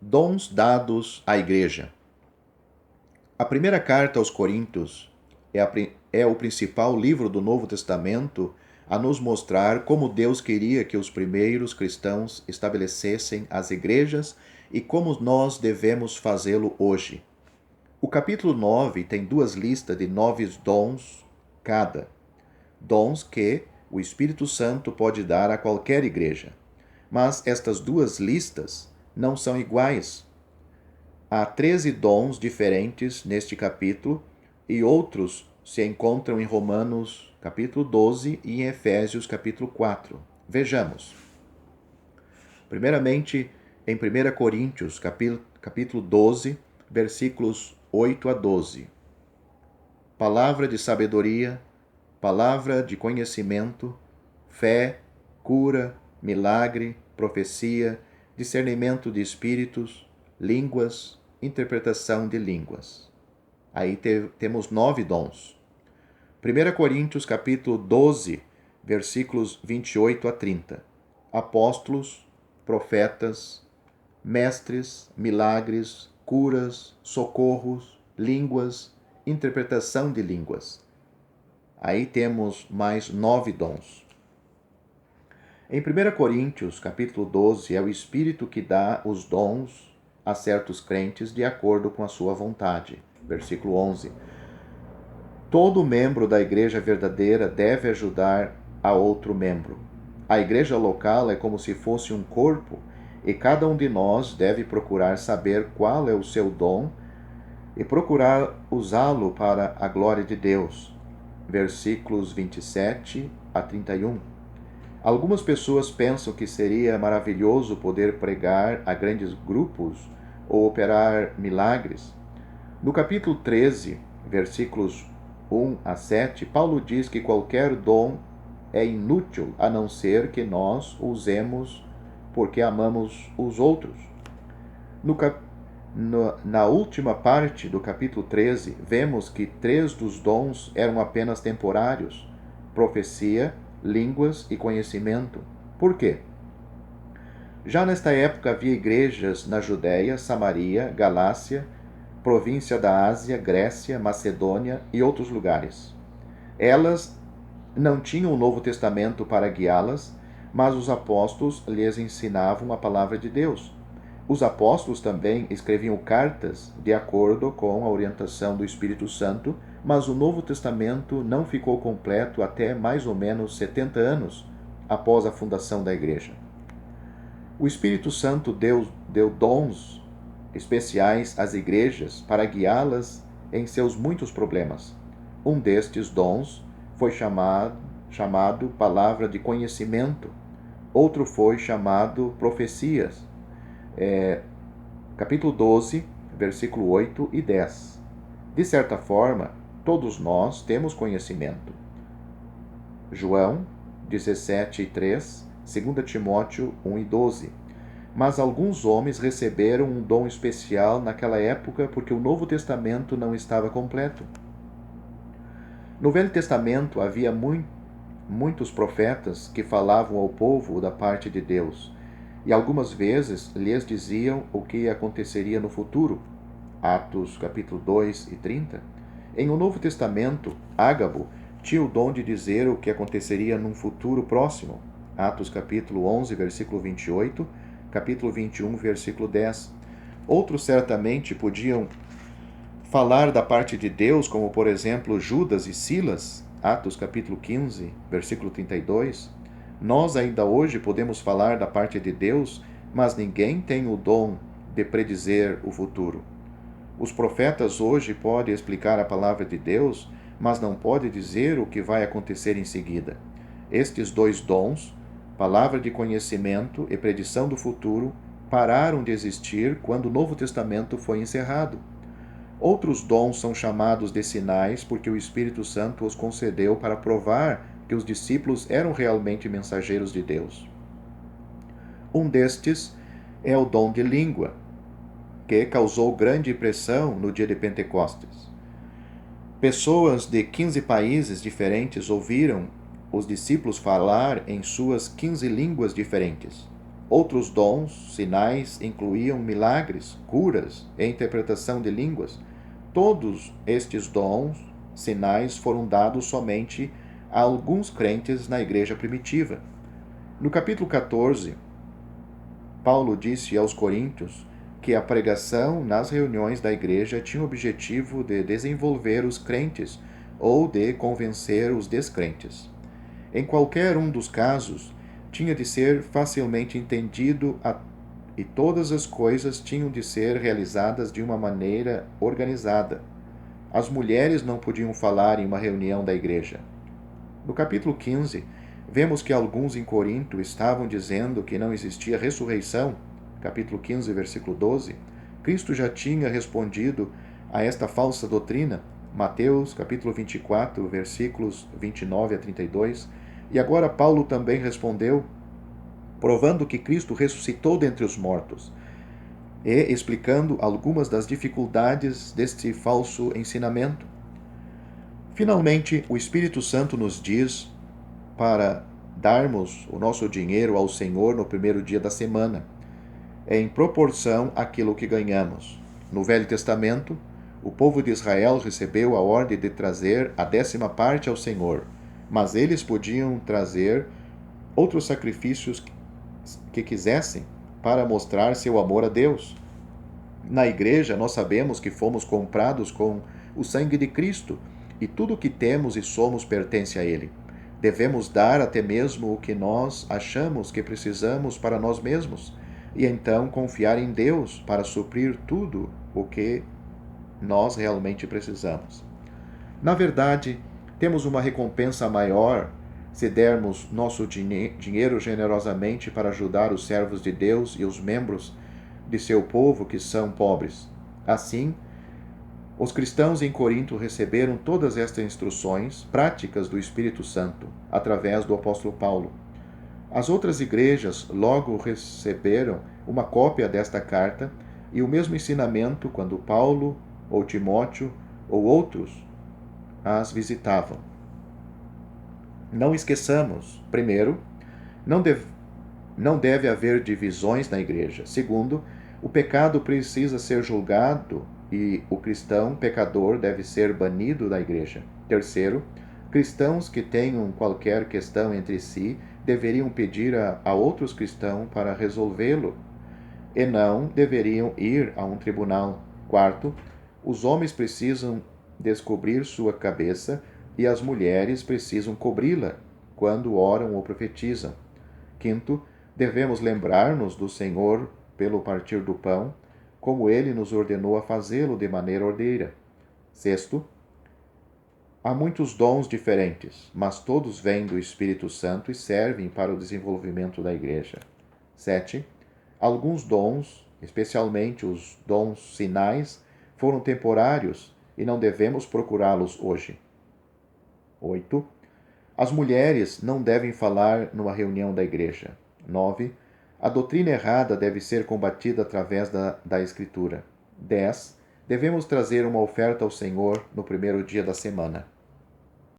Dons dados à Igreja. A primeira carta aos Coríntios é o principal livro do Novo Testamento a nos mostrar como Deus queria que os primeiros cristãos estabelecessem as igrejas e como nós devemos fazê-lo hoje. O capítulo 9 tem duas listas de 9 dons cada. Dons que o Espírito Santo pode dar a qualquer igreja. Mas estas duas listas não são iguais. Há 13 dons diferentes neste capítulo e outros se encontram em Romanos capítulo 12 e em Efésios capítulo 4. Vejamos. Primeiramente, em 1 Coríntios capítulo 12, versículos 8 a 12. Palavra de sabedoria, palavra de conhecimento, fé, cura, milagre, profecia, discernimento de espíritos, línguas, interpretação de línguas. Aí temos 9 dons. 1 Coríntios capítulo 12, versículos 28 a 30. Apóstolos, profetas, mestres, milagres, curas, socorros, línguas, interpretação de línguas. Aí temos mais 9 dons. Em 1 Coríntios, capítulo 12, é o Espírito que dá os dons a certos crentes de acordo com a sua vontade. Versículo 11. Todo membro da igreja verdadeira deve ajudar a outro membro. A igreja local é como se fosse um corpo e cada um de nós deve procurar saber qual é o seu dom e procurar usá-lo para a glória de Deus. Versículos 27 a 31. Algumas pessoas pensam que seria maravilhoso poder pregar a grandes grupos ou operar milagres. No capítulo 13, versículos 1 a 7, Paulo diz que qualquer dom é inútil a não ser que nós usemos porque amamos os outros. Na última parte do capítulo 13, vemos que 3 dos dons eram apenas temporários: profecia, línguas e conhecimento. Por quê? Já nesta época havia igrejas na Judéia, Samaria, Galácia, província da Ásia, Grécia, Macedônia e outros lugares. Elas não tinham o Novo Testamento para guiá-las, mas os apóstolos lhes ensinavam a palavra de Deus. Os apóstolos também escreviam cartas de acordo com a orientação do Espírito Santo, mas o Novo Testamento não ficou completo até mais ou menos 70 anos após a fundação da igreja. O Espírito Santo deu dons especiais às igrejas para guiá-las em seus muitos problemas. Um destes dons foi chamado palavra de conhecimento, outro foi chamado profecias. Capítulo 12, versículo 8 e 10. De certa forma, todos nós temos conhecimento. João 17 e 3, 2 Timóteo 1 e 12. Mas alguns homens receberam um dom especial naquela época porque o Novo Testamento não estava completo. No Velho Testamento havia muitos profetas que falavam ao povo da parte de Deus e algumas vezes lhes diziam o que aconteceria no futuro. Atos capítulo 2 e 30. Em o Novo Testamento, Ágabo tinha o dom de dizer o que aconteceria num futuro próximo. Atos capítulo 11, versículo 28, capítulo 21, versículo 10. Outros certamente podiam falar da parte de Deus, como por exemplo Judas e Silas, Atos capítulo 15, versículo 32. Nós ainda hoje podemos falar da parte de Deus, mas ninguém tem o dom de predizer o futuro. Os profetas hoje podem explicar a palavra de Deus, mas não podem dizer o que vai acontecer em seguida. Estes 2 dons, palavra de conhecimento e predição do futuro, pararam de existir quando o Novo Testamento foi encerrado. Outros dons são chamados de sinais porque o Espírito Santo os concedeu para provar que os discípulos eram realmente mensageiros de Deus. Um destes é o dom de língua, que causou grande impressão no dia de Pentecostes. Pessoas de 15 países diferentes ouviram os discípulos falar em suas 15 línguas diferentes. Outros dons, sinais, incluíam milagres, curas e interpretação de línguas. Todos estes dons, sinais, foram dados somente a alguns crentes na igreja primitiva. No capítulo 14, Paulo disse aos coríntios que a pregação nas reuniões da igreja tinha o objetivo de desenvolver os crentes ou de convencer os descrentes. Em qualquer um dos casos, tinha de ser facilmente entendido e todas as coisas tinham de ser realizadas de uma maneira organizada. As mulheres não podiam falar em uma reunião da igreja. No capítulo 15, vemos que alguns em Corinto estavam dizendo que não existia ressurreição. Capítulo 15, versículo 12. Cristo já tinha respondido a esta falsa doutrina. Mateus, capítulo 24, versículos 29 a 32. E agora Paulo também respondeu, provando que Cristo ressuscitou dentre os mortos e explicando algumas das dificuldades deste falso ensinamento. Finalmente, o Espírito Santo nos diz para darmos o nosso dinheiro ao Senhor no primeiro dia da semana, em proporção àquilo que ganhamos. No Velho Testamento, o povo de Israel recebeu a ordem de trazer a 10ª parte ao Senhor, mas eles podiam trazer outros sacrifícios que quisessem para mostrar seu amor a Deus. Na igreja, nós sabemos que fomos comprados com o sangue de Cristo e tudo o que temos e somos pertence a Ele. Devemos dar até mesmo o que nós achamos que precisamos para nós mesmos e então confiar em Deus para suprir tudo o que nós realmente precisamos. Na verdade, temos uma recompensa maior se dermos nosso dinheiro generosamente para ajudar os servos de Deus e os membros de seu povo que são pobres. Assim, os cristãos em Corinto receberam todas estas instruções práticas do Espírito Santo, através do apóstolo Paulo. As outras igrejas logo receberam uma cópia desta carta e o mesmo ensinamento quando Paulo ou Timóteo ou outros as visitavam. Não esqueçamos, primeiro, não deve haver divisões na igreja. Segundo, o pecado precisa ser julgado e o cristão pecador deve ser banido da igreja. Terceiro, cristãos que tenham qualquer questão entre si deveriam pedir a outros cristãos para resolvê-lo e não deveriam ir a um tribunal. Quarto, os homens precisam descobrir sua cabeça e as mulheres precisam cobri-la quando oram ou profetizam. Quinto, devemos lembrar-nos do Senhor pelo partir do pão, como Ele nos ordenou a fazê-lo de maneira ordeira. Sexto, há muitos dons diferentes, mas todos vêm do Espírito Santo e servem para o desenvolvimento da igreja. 7. Alguns dons, especialmente os dons sinais, foram temporários e não devemos procurá-los hoje. 8. As mulheres não devem falar numa reunião da igreja. 9. A doutrina errada deve ser combatida através da Escritura. 10. Devemos trazer uma oferta ao Senhor no primeiro dia da semana.